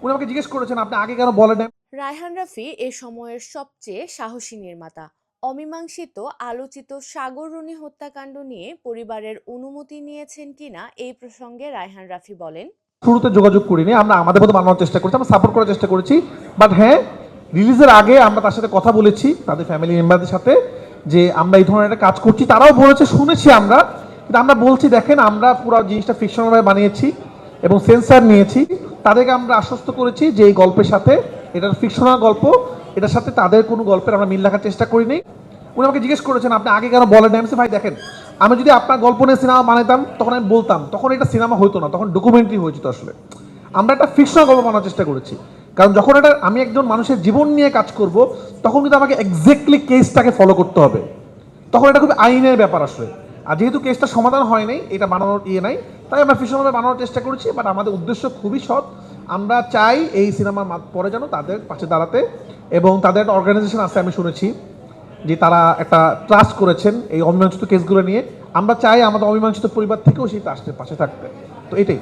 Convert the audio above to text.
উনি আমাকে জিজ্ঞেস করেছেন আপনি আগে কেন বলেন নাই। রায়হান রাফি এ সময়ের সবচেয়ে সাহসী নির্মাতা। অমীমাংসিত আলোচিত সাগররুনি হত্যাকাণ্ড নিয়ে পরিবারের অনুমতি নিয়েছেন কিনা এই প্রসঙ্গে রায়হান রাফি বলেন, শুরুতে যোগাযোগ করিনি, আমরা আমাদের মতো বানানোর চেষ্টা করেছি, আমরা সাপোর্ট করার চেষ্টা করেছি। বাট হ্যাঁ, রিলিজের আগে আমরা তার সাথে কথা বলেছি, তাদের ফ্যামিলি মেম্বারদের সাথে, যে আমরা এই ধরনের একটা কাজ করছি। তারাও বলেছে, শুনেছি আমরা, কিন্তু আমরা বলছি দেখেন আমরা পুরো জিনিসটা ফিকশনালভাবে বানিয়েছি এবং সেন্সার নিয়েছি। তাদেরকে আমরা আশ্বস্ত করেছি যে এই গল্পের সাথে, এটার ফিকশনাল গল্প, এটার সাথে তাদের কোনো গল্পের আমরা মিল রাখার চেষ্টা করিনি। উনি আমাকে জিজ্ঞেস করেছেন আপনি আগে কেন বলেন নাই। আমি বলছি, ভাই দেখেন, আমি যদি আপনার গল্প নিয়ে সিনেমা বানাইতাম তখন আমি বলতাম, তখন এটা সিনেমা হতো না, তখন ডকুমেন্টারি হয়েছিল। আসলে আমরা একটা ফিকশনাল গল্প বানানোর চেষ্টা করেছি, কারণ যখন এটা আমি একজন মানুষের জীবন নিয়ে কাজ করব তখন কিন্তু আমাকে এক্স্যাক্টলি কেসটাকে ফলো করতে হবে, তখন এটা খুব আইনের ব্যাপার আসলে। আর যেহেতু কেসটা সমাধান হয় নাই, এটা বানানোর নাই, তাই আমরা ফিকশনালভাবে বানানোর চেষ্টা করেছি। বাট আমাদের উদ্দেশ্য খুবই সৎ, আমরা চাই এই সিনেমার পরে যেন তাদের পাশে দাঁড়াতে, এবং তাদের একটা অর্গানাইজেশন আছে আমি শুনেছি যে তারা একটা ট্রাস্ট করেছেন এই অমীমাংসিত কেসগুলো নিয়ে। আমরা চাই আমাদের অমীমাংসিত পরিবার থেকেও সেই ট্রাস্টের পাশে থাকতে। তো এটাই।